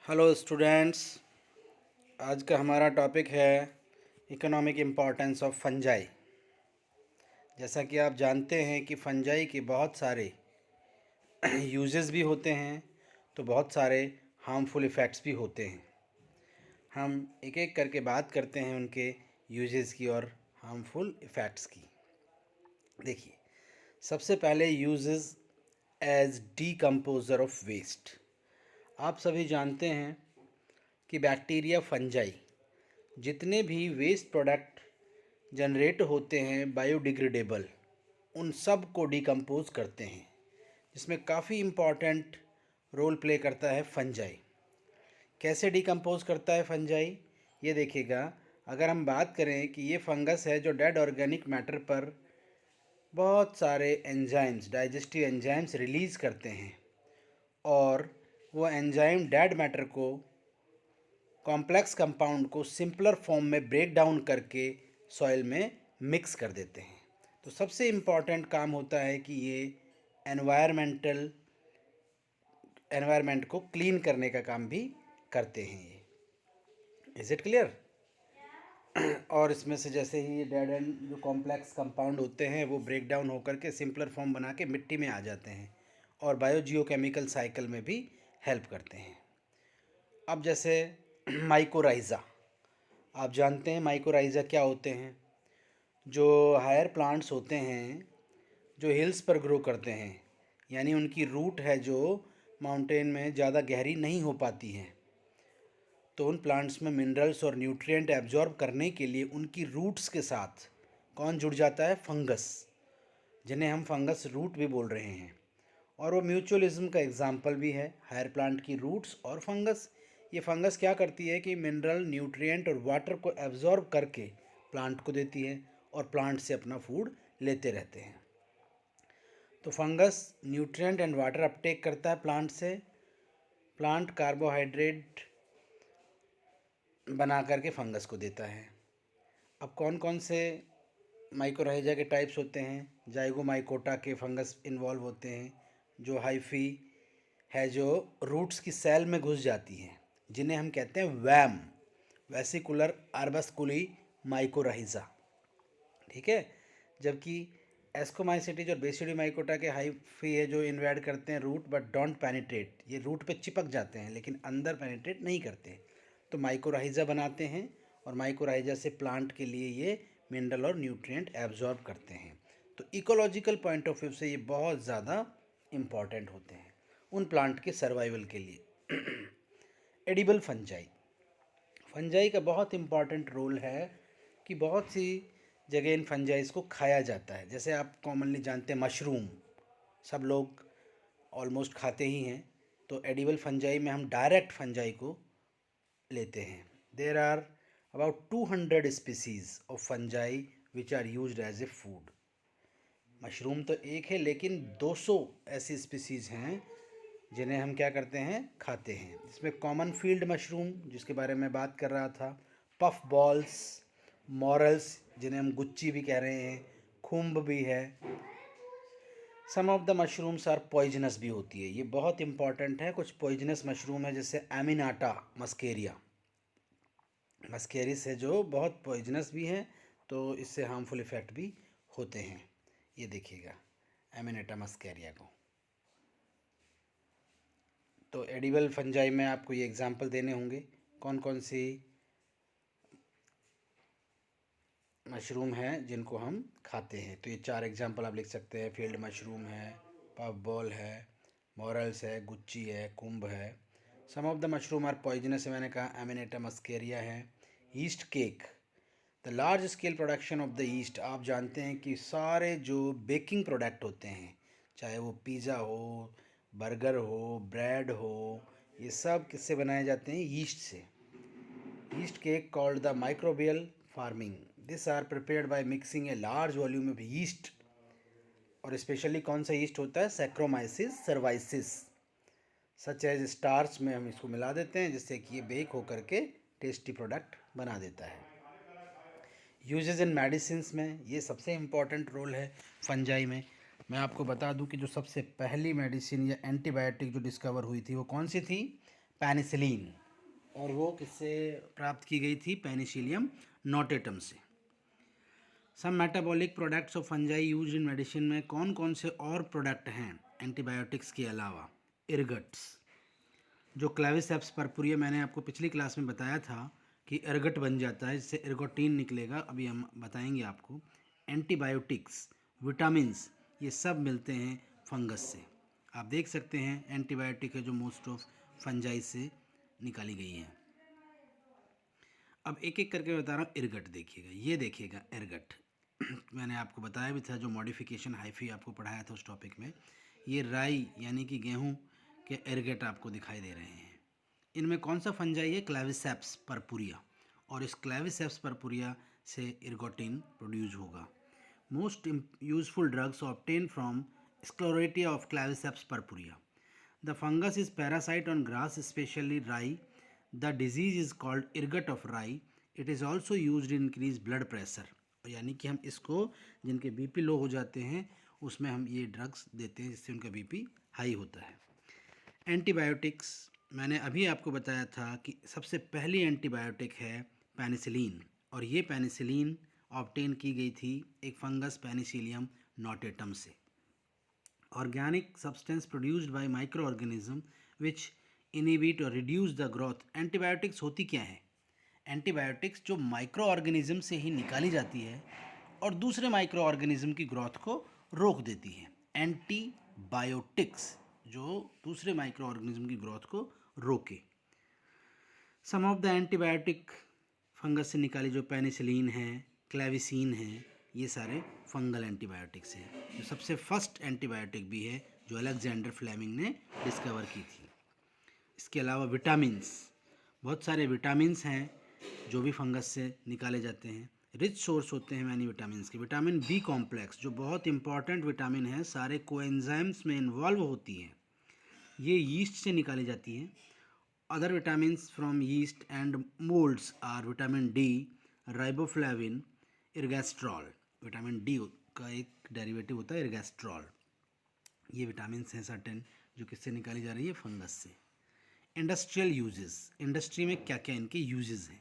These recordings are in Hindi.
Hello students. आज का हमारा टॉपिक है इकोनॉमिक इम्पोर्टेंस ऑफ फंजाई। जैसा कि आप जानते हैं कि फंजाई के बहुत सारे यूजेस भी होते हैं, तो बहुत सारे हार्मफुल इफ़ेक्ट्स भी होते हैं। हम एक एक करके बात करते हैं उनके यूजेस की और हार्मफुल इफ़ेक्ट्स की। देखिए, सबसे पहले uses as decomposer of waste. आप सभी जानते हैं कि बैक्टीरिया फंजाई जितने भी वेस्ट प्रोडक्ट जनरेट होते हैं बायोडिग्रेडेबल, उन सब को डिकम्पोज करते हैं, जिसमें काफ़ी इम्पॉर्टेंट रोल प्ले करता है फंजाई। कैसे डिकम्पोज करता है फंजाई, ये देखिएगा। अगर हम बात करें कि ये फंगस है जो डेड ऑर्गेनिक मैटर पर बहुत सारे एंजाइम्स, डाइजेस्टिव एंजाइम्स रिलीज़ करते हैं, और वो एंजाइम डेड मैटर को, कॉम्प्लेक्स कंपाउंड को सिंपलर फॉर्म में ब्रेक डाउन करके सॉइल में मिक्स कर देते हैं। तो सबसे इम्पॉर्टेंट काम होता है कि ये एनवायरनमेंट को क्लीन करने का काम भी करते हैं ये। Is it clear? और इसमें से जैसे ही डेड एंड जो कॉम्प्लेक्स कंपाउंड होते हैं वो ब्रेक डाउन होकर के सिंपलर फॉर्म बना के मिट्टी में आ जाते हैं और बायोजियोकेमिकल साइकिल में भी हेल्प करते हैं। अब जैसे माइकोराइज़ा, आप जानते हैं माइकोराइज़ा क्या होते हैं। जो हायर प्लांट्स होते हैं जो हिल्स पर ग्रो करते हैं, यानी उनकी रूट है जो माउंटेन में ज़्यादा गहरी नहीं हो पाती हैं, तो उन प्लांट्स में मिनरल्स और न्यूट्रिएंट एब्जॉर्ब करने के लिए उनकी रूट्स के साथ कौन जुड़ जाता है? फंगस, जिन्हें हम फंगस रूट भी बोल रहे हैं। और वो म्यूचुअलिज्म का एग्जाम्पल भी है, हायर प्लांट की रूट्स और फंगस। ये फंगस क्या करती है कि मिनरल, न्यूट्रिएंट और वाटर को एब्जॉर्ब करके प्लांट को देती है और प्लांट से अपना फूड लेते रहते हैं। तो fungus nutrient and water Uptake करता है प्लांट से। प्लांट कार्बोहाइड्रेट बना करके फंगस को देता है। अब कौन कौन से माइकोराइजा के टाइप्स होते हैं? जाइगोमाइकोटा के फंगस इन्वॉल्व होते हैं, जो हाइफी है, जो रूट्स की सेल में घुस जाती हैं, जिन्हें हम कहते हैं वैम, वेसिकुलर आर्बस्कुली माइकोराइजा। ठीक है। जबकि एस्कोमाइसिटीज और बेसिडीमाइकोटा के हाइफी है जो इन्वेड करते हैं रूट बट डोंट पेनिट्रेट। ये रूट पे चिपक जाते हैं लेकिन अंदर पेनिट्रेट नहीं करते, तो माइकोराइजा बनाते हैं और माइकोराइजा से प्लांट के लिए ये मिनरल और न्यूट्रिएंट एब्जॉर्ब करते हैं। तो इकोलॉजिकल पॉइंट ऑफ व्यू से ये बहुत ज़्यादा इम्पॉर्टेंट होते हैं उन प्लांट के सर्वाइवल के लिए। एडिबल फंजाई, फंजाई का बहुत इम्पॉर्टेंट रोल है कि बहुत सी जगह इन फंजाइज को खाया जाता है। जैसे आप कॉमनली जानते हैं मशरूम, सब लोग ऑलमोस्ट खाते ही हैं, तो एडिबल फंजाई में हम डायरेक्ट फंजाई को लेते हैं। There are about 200 species of fungi which are used as a food. Mushroom तो एक है, लेकिन 200 ऐसी स्पीसीज हैं जिन्हें हम क्या करते हैं? खाते हैं। जिसमें कॉमन फील्ड मशरूम, जिसके बारे में बात कर रहा था, पफ बॉल्स, मॉरल्स जिन्हें हम गुच्ची भी कह रहे हैं, खुम्ब भी है। Some of the mushrooms are poisonous भी होती है, ये बहुत इंपॉर्टेंट है। कुछ पॉइजनस मशरूम है जैसे एमिनाटा मस्केरिया, मस्केरिस है जो बहुत पॉइजनस भी है, तो इससे हार्मफुल इफ़ेक्ट भी होते हैं। ये देखिएगा एमिनेटा मस्केरिया को। तो एडिबल फंजाई में आपको ये एग्जांपल देने होंगे कौन कौन सी मशरूम हैं जिनको हम खाते हैं। तो ये 4 एग्जांपल आप लिख सकते हैं। फील्ड मशरूम है, पफ बॉल है, मॉरल्स है, गुच्ची है, कुंभ है। Some of the mushroom are poisonous, मैंने कहा एमिनेटा मस्केरिया है। Yeast cake, the large scale production of the yeast. आप जानते हैं कि सारे जो बेकिंग प्रोडक्ट होते हैं, चाहे वो पिज़्ज़ा हो, बर्गर हो, ब्रेड हो, ये सब किससे बनाए जाते हैं? ईस्ट से। Yeast cake called the microbial farming, this are prepared by mixing a large volume of yeast. और स्पेशली कौन सा ईस्ट होता है? Saccharomyces cerevisiae, such as starch में हम इसको मिला देते हैं, जिससे कि ये बेक होकर के टेस्टी प्रोडक्ट बना देता है। यूजेस इन मेडिसिन में ये सबसे इम्पॉर्टेंट रोल है फंजाई में। मैं आपको बता दूं कि जो सबसे पहली मेडिसिन या एंटीबायोटिक जो डिस्कवर हुई थी वो कौन सी थी? पेनिसिलिन, और वो किससे प्राप्त की गई थी? पेनिसिलियम नोटेटम से। Some metabolic products of fungi use in medicine में कौन कौन से और प्रोडक्ट हैं एंटीबायोटिक्स के अलावा? इरगट्स, जो क्लेविसेप्स परपुरिया, मैंने आपको पिछली क्लास में बताया था कि इरगट बन जाता है, जिससे इरगोटीन निकलेगा, अभी हम बताएंगे आपको। एंटीबायोटिक्स, विटामिन्स, ये सब मिलते हैं फंगस से। आप देख सकते हैं एंटीबायोटिक है जो मोस्ट ऑफ फंजाई से निकाली गई हैं। अब एक एक करके बता रहा हूँ। इरगट देखिएगा, ये देखिएगा इरगट मैंने आपको बताया भी था, जो मॉडिफिकेशन हाइफी आपको पढ़ाया था उस टॉपिक में। ये राई यानी कि गेहूं के इरगट आपको दिखाई दे रहे हैं। इनमें कौन सा फंजाई है? क्लेविसेप्स परपुरिया, और इस क्लेविसेप्स परपुरिया से इरगोटिन प्रोड्यूस होगा। Most useful drugs obtain from sclerotia of Claviceps परपुरिया। The fungus is parasite on grass, especially rye. The disease is called ergot of rye. It is also used to increase blood pressure. यानी कि हम इसको, जिनके बीपी लो हो जाते हैं, उसमें हम ये ड्रग्स देते हैं जिससे उनका बीपी हाई होता है। एंटीबायोटिक्स, मैंने अभी आपको बताया था कि सबसे पहली एंटीबायोटिक है पेनिसिलिन, और ये पेनिसिलिन ऑब्टेन की गई थी एक फंगस पेनिसिलियम नोटेटम से। Organic substance produced by microorganism which inhibit or reduce the growth. Antibiotics होती क्या है? एंटीबायोटिक्स जो माइक्रो ऑर्गेनिज्म से ही निकाली जाती है और दूसरे माइक्रो ऑर्गेनिज्म की ग्रोथ को रोक देती है। एंटीबायोटिक्स जो दूसरे माइक्रो ऑर्गेनिज्म की ग्रोथ को रोके। सम ऑफ द एंटीबायोटिक फंगस से निकाली जो पेनिसिलिन है, क्लेविसिन है, ये सारे फंगल एंटीबायोटिक्स हैं। जो सबसे फर्स्ट एंटीबायोटिक भी है जो अलेक्जेंडर फ्लेमिंग ने डिस्कवर की थी। इसके अलावा विटामिन्स, बहुत सारे विटामिन्स हैं जो भी फंगस से निकाले जाते हैं। रिच सोर्स होते हैं मैनी विटामिन्स के। विटामिन बी कॉम्प्लेक्स जो बहुत इंपॉर्टेंट विटामिन है, सारे कोएंजाइम्स में इन्वॉल्व होती है, ये यीस्ट से निकाली जाती हैं। Other vitamins from yeast and moulds are vitamin D, riboflavin, ergosterol. Vitamin D का एक डेरिवेटिव होता है इर्गेस्ट्रॉल। ये विटामिन्स हैं सर्टेन जो किससे निकाली जा रही है? फंगस से। इंडस्ट्रियल यूजेस, इंडस्ट्री में क्या क्या इनके यूजेस हैं?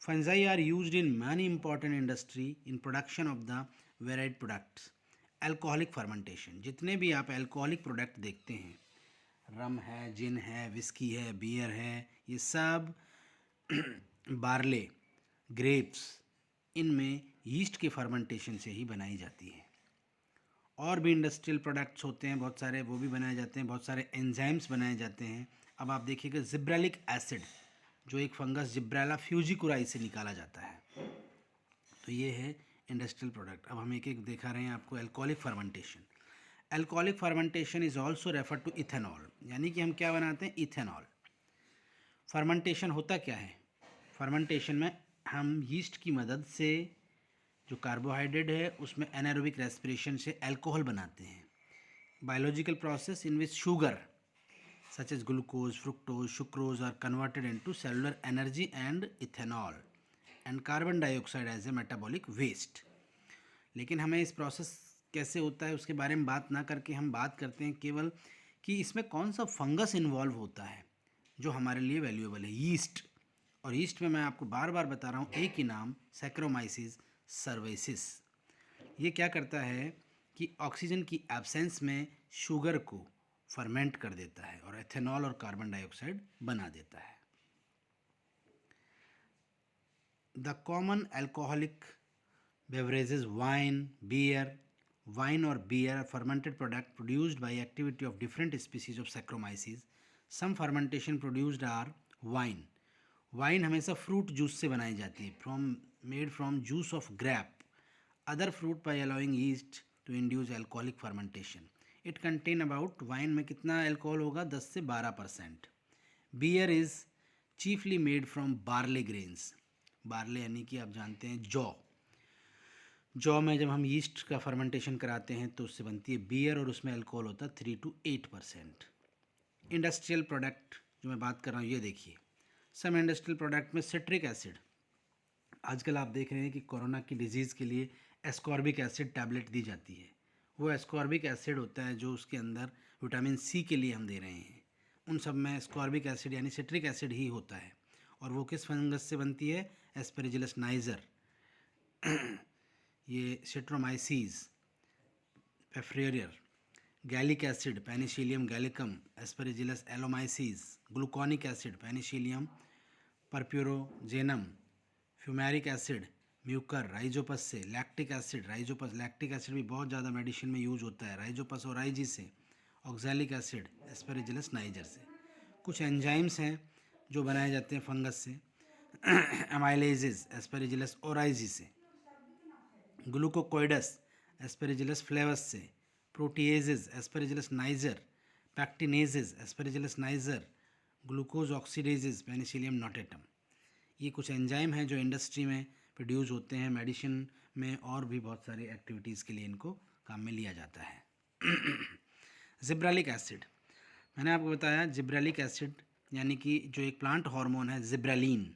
Fungi are used in many important industry in production of the varied products. Alcoholic fermentation, जितने भी आप एल्कोहलिक प्रोडक्ट देखते हैं, रम है, जिन है, विस्की है, बियर है, ये सब बार्ले, ग्रेप्स, इनमें यीस्ट के फर्मेंटेशन से ही बनाई जाती है। और भी इंडस्ट्रियल प्रोडक्ट्स होते हैं बहुत सारे, वो भी बनाए जाते हैं। बहुत सारे एंजाइम्स बनाए जाते हैं। अब आप देखिएगा जिब्रेलिक एसिड, जो एक फंगस जिब्रेला फ्यूजिकुराई से निकाला जाता है, तो ये है इंडस्ट्रियल प्रोडक्ट। अब हम एक एक दिखा रहे हैं आपको। Alcoholic fermentation, alcoholic fermentation is also refer to ethanol, यानी कि हम क्या बनाते हैं? इथेनॉल। फर्मेंटेशन होता क्या है? फर्मेंटेशन में हम यीस्ट की मदद से जो कार्बोहाइड्रेट है उसमें एनारोबिक रेस्पिरेशन से अल्कोहल बनाते हैं। Biological process in which sugar such as glucose, fructose, sucrose are converted into cellular energy and ethanol and carbon dioxide as a metabolic waste. लेकिन हमें इस प्रोसेस कैसे होता है उसके बारे में बात ना करके हम बात करते हैं केवल कि इसमें कौन सा फंगस इन्वॉल्व होता है जो हमारे लिए वैल्यूएबल है। यीस्ट, और यीस्ट में मैं आपको बार बार बता रहा हूँ एक ही नाम, सैक्रोमाइसिस सर्वेसिस। ये क्या करता है कि ऑक्सीजन की एब्सेंस में शुगर को फर्मेंट कर देता है और एथेनॉल और कार्बन डाइऑक्साइड बना देता है। The common alcoholic beverages wine, beer, wine or beer are fermented product produced by activity of different species of Saccharomyces. Some fermentation produced are wine. Wine हमेशा फ्रूट जूस से बनाई जाती है, made from juice of grape, other fruit by allowing yeast to induce alcoholic fermentation. It contain about, wine में कितना एल्कोहल होगा? 10 से 12%। Beer is chiefly made from barley grains. Barley यानी कि आप जानते हैं जौ में जब हम यीस्ट का फर्मेंटेशन कराते हैं तो उससे बनती है बियर, और उसमें अल्कोहल होता है 3 to 8%। इंडस्ट्रियल प्रोडक्ट जो मैं बात कर रहा हूँ, ये देखिए। सम इंडस्ट्रियल प्रोडक्ट में सिट्रिक एसिड, आजकल आप देख रहे हैं कि कोरोना की डिजीज़ के लिए एस्कॉर्बिक एसिड टैबलेट दी जाती है। वो एस्कॉर्बिक एसिड होता है जो उसके अंदर विटामिन सी के लिए हम दे रहे हैं, उन सब में स्कॉर्बिक एसिड यानी सिट्रिक एसिड ही होता है। और वो किस फंगस से बनती है? एस्पेरिजिलस नाइजर, ये citromyces, pfefferianus. Gallic acid penicillium glaucum, aspergillus allomyces. Gluconic acid penicillium purpurogenum. Fumaric acid mucor rhizopus से। Lactic acid rhizopus, lactic acid भी बहुत ज़्यादा मेडिसिन में यूज होता है, राइजोपस और राइजी से। ऑक्सैलिक एसिड एस्पेरिजिलस नाइजर से। कुछ एंजाइम्स हैं जो बनाए जाते हैं फंगस से, अमाइलेजेस एस्पेरिजिलस ओराइजी से। ग्लूकोकोइडस एस्पेरिजिलस फ्लेवस से। Proteases aspergillus niger. Pectinases aspergillus niger. Glucose oxidases penicillium notatum. ये कुछ एंजाइम हैं जो इंडस्ट्री में प्रोड्यूस होते हैं, मेडिसिन में और भी बहुत सारी एक्टिविटीज़ के लिए इनको काम में लिया जाता है। जिब्रेलिक एसिड, मैंने आपको बताया जिब्रेलिक एसिड यानी कि जो एक प्लांट हार्मोन है जिब्रेलिन,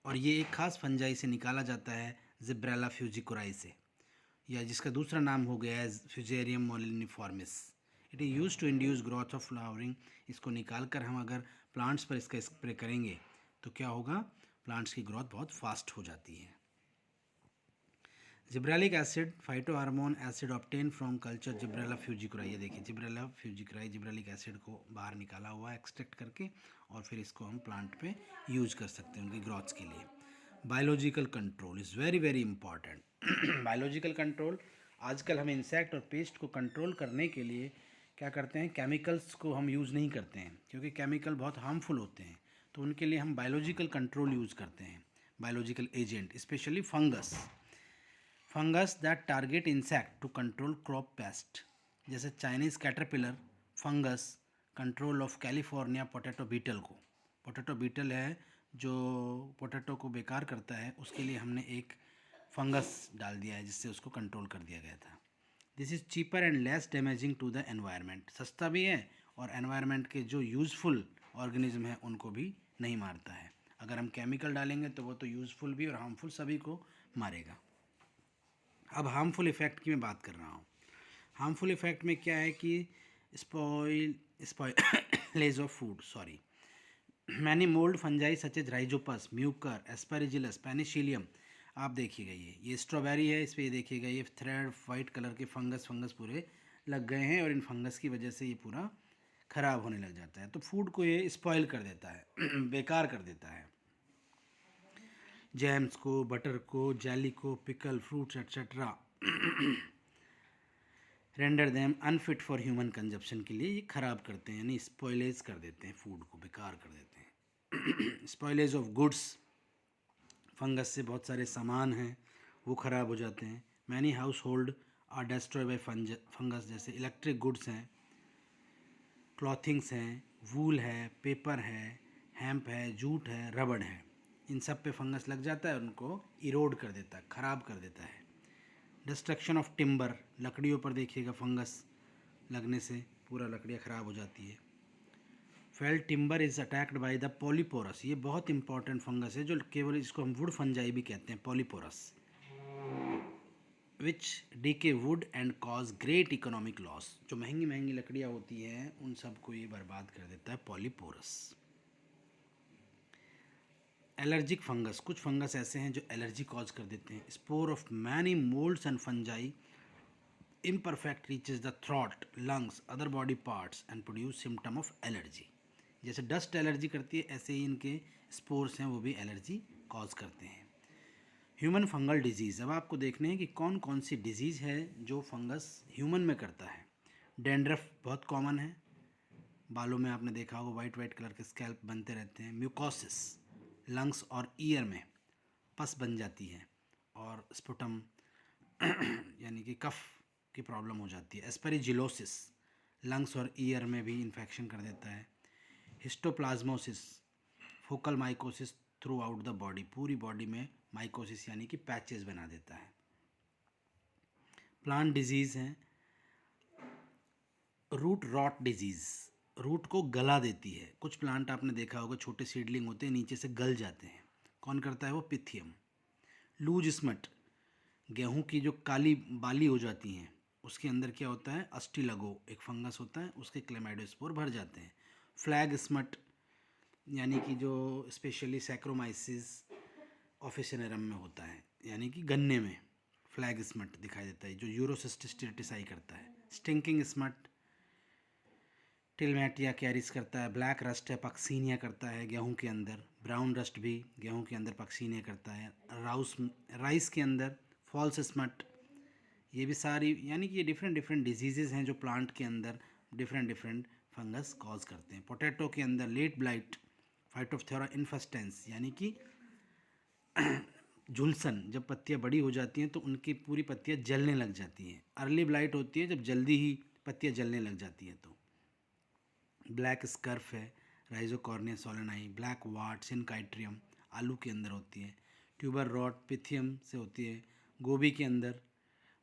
और ये एक खास फंजाई से निकाला जाता है जिब्रेला फ्यूजिकोराई से, या जिसका दूसरा नाम हो गया है fusarium moniliforme. It is use to induce growth of flowering. इसको निकाल कर हम अगर प्लांट्स पर इसका स्प्रे करेंगे तो क्या होगा? प्लांट्स की ग्रोथ बहुत फास्ट हो जाती है। Gibberellic acid phytohormone acid obtain from culture Gibberella fujikuroi. ये देखिए जिब्रेला फ्यूजिकोराई जिब्रेलिक एसिड को बाहर निकाला हुआ है एक्सट्रैक्ट करके, और फिर इसको हम प्लांट पे यूज कर सकते हैं उनकी ग्रोथ के लिए। Biological control is very very important. Biological control, आजकल हम इंसेक्ट और पेस्ट को कंट्रोल करने के लिए क्या करते हैं? केमिकल्स को हम यूज़ नहीं करते हैं, क्योंकि केमिकल बहुत हार्मफुल होते हैं, तो उनके लिए हम बायोलॉजिकल कंट्रोल यूज़ करते हैं। Biological agent specially fungus that target insect to control crop pest, जैसे Chinese caterpillar fungus control of California potato beetle को। पोटैटो बीटल है जो पोटैटो को बेकार करता है, उसके लिए हमने एक फंगस डाल दिया है जिससे उसको कंट्रोल कर दिया गया था। This is cheaper and less damaging to the environment, सस्ता भी है और एनवायरनमेंट के जो यूज़फुल ऑर्गेनिज्म हैं उनको भी नहीं मारता है। अगर हम केमिकल डालेंगे तो वो तो यूज़फुल भी और हार्मफुल सभी को मारेगा। अब हार्मफुल इफ़ेक्ट की मैं बात कर रहा हूँ। हार्मफुल इफ़ेक्ट में क्या है कि spoilage of food, sorry, many mold fungi such as Rhizopus, Mucor, Aspergillus, Penicillium. आप देखिएगा ये स्ट्रॉबेरी है, इस पर ये देखिएगा ये थ्रेड वाइट कलर के फंगस पूरे लग गए हैं, और इन फंगस की वजह से ये पूरा ख़राब होने लग जाता है। तो फूड को ये स्पॉइल कर देता है, बेकार कर देता है। जैम्स को, बटर को, जेली को, pickle, fruits etcetera render them unfit for human consumption के लिए ये ख़राब करते हैं, यानी स्पॉइलेज कर देते हैं, फूड को बेकार कर देते हैं। स्पॉइलेज ऑफ गुड्स, फंगस से बहुत सारे सामान हैं वो ख़राब हो जाते हैं। Many household are destroy by fungus, जैसे इलेक्ट्रिक गुड्स हैं, क्लॉथिंग्स हैं, वूल है, पेपर है, हेम्प है, जूट है, रबड़ है, इन सब पे फंगस लग जाता है, उनको इरोड कर देता है, ख़राब कर देता है। डिस्ट्रक्शन ऑफ टिम्बर, लकड़ियों पर देखिएगा फंगस लगने से पूरा लकड़ियाँ ख़राब हो जाती है। Fell timber is attacked by the Polyporus, ये बहुत इंपॉर्टेंट फंगस है जो केवल इसको हम वुड फंजाई भी कहते हैं, Polyporus, which decay wood and cause great economic loss. जो महंगी महंगी लकड़ियाँ होती हैं उन सबको ये बर्बाद कर देता है पॉलीपोरस। एलर्जिक फंगस, कुछ फंगस ऐसे हैं जो एलर्जी कॉज कर देते हैं। Spore of many moulds and fungi imperfect reaches the throat, lungs, other body parts and produce symptom of allergy। जैसे डस्ट एलर्जी करती है ऐसे ही इनके स्पोर्स हैं वो भी एलर्जी कॉज करते हैं। ह्यूमन फंगल डिजीज़, अब आपको देखने हैं कि कौन कौन सी डिजीज़ है जो फंगस ह्यूमन में करता है। डेंड्रफ बहुत कॉमन है, बालों में आपने देखा होगा वाइट वाइट कलर के स्कैल्प बनते रहते हैं। म्यूकोसिस, लंग्स और ईयर में पस बन जाती है, और स्पुटम यानी कि कफ की प्रॉब्लम हो जाती है। एस्पेरिजिलोसिस, लंग्स और ईयर में भी इन्फेक्शन कर देता है। Histoplasmosis, focal mycosis through out the body, पूरी बॉडी में माइकोसिस यानी कि पैचेस बना देता है। प्लांट डिजीज़ हैं, रूट रॉट डिजीज़, रूट को गला देती है। कुछ प्लांट आपने देखा होगा छोटे सीडलिंग होते हैं नीचे से गल जाते हैं, कौन करता है वो? पिथियम। लूज स्मट, गेहूं की जो काली बाली हो जाती हैं उसके अंदर क्या होता है? अस्टिलगो एक फंगस होता है, उसके क्लेमाइडोस्पोर भर जाते हैं। फ्लैग स्मट यानी कि जो स्पेशली सैक्रोमाइसिस ऑफिसिनेरम में होता है, यानी कि गन्ने में फ्लैग स्मट दिखाई देता है जो यूरोसिस्टिटिसाई करता है। स्टिंकिंग स्मट टिलमैटिया कैरिस करता है। ब्लैक रस्ट है, पक्सीनिया करता है गेहूं के अंदर। ब्राउन रस्ट भी गेहूं के अंदर पक्सीनिया करता है। राइस के अंदर फॉल्स स्मट, ये भी सारी यानी कि ये डिफरेंट डिफरेंट डिजीज़ हैं जो प्लांट के अंदर डिफरेंट डिफरेंट फंगस कॉज करते हैं। पोटैटो के अंदर लेट ब्लाइट, फाइटोप्थोरा इन्फेस्टेंस यानी कि झुलसन, जब पत्तियां बड़ी हो जाती हैं तो उनकी पूरी पत्तियां जलने लग जाती हैं। अर्ली ब्लाइट होती है जब जल्दी ही पत्तियां जलने लग जाती हैं। तो ब्लैक स्कर्फ है, राइजोकॉर्निया सोलेनाई। ब्लैक वाट सिनकाइट्रियम आलू के अंदर होती है। ट्यूबर रॉट पिथियम से होती है गोभी के अंदर।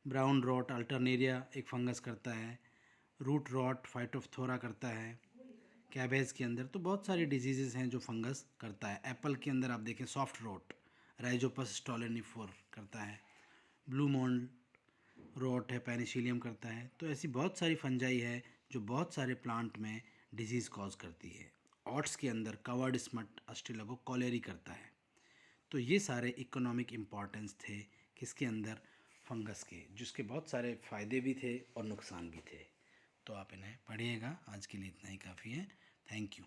ब्राउन रॉट अल्टरनेरिया एक फंगस करता है। रूट रॉट फाइटोफ्थोरा करता है कैबेज के अंदर। तो बहुत सारी डिजीज़ हैं जो फंगस करता है। एप्पल के अंदर आप देखें सॉफ्ट रॉट राइजोपस स्टोलेनिफोर करता है। ब्लू मोल्ड रॉट है, पेनिसिलियम करता है। तो ऐसी बहुत सारी फंजाई है जो बहुत सारे प्लांट में डिजीज़ कॉज करती है। ऑट्स के अंदर कवर्ड स्मट अस्टिलगो कॉलेरी करता है। तो ये सारे इकोनॉमिक इम्पॉर्टेंस थे किसके अंदर, फंगस के, जिसके बहुत सारे फ़ायदे भी थे और नुकसान भी थे। तो आप इन्हें पढ़िएगा। आज के लिए इतना ही काफ़ी है। Thank you.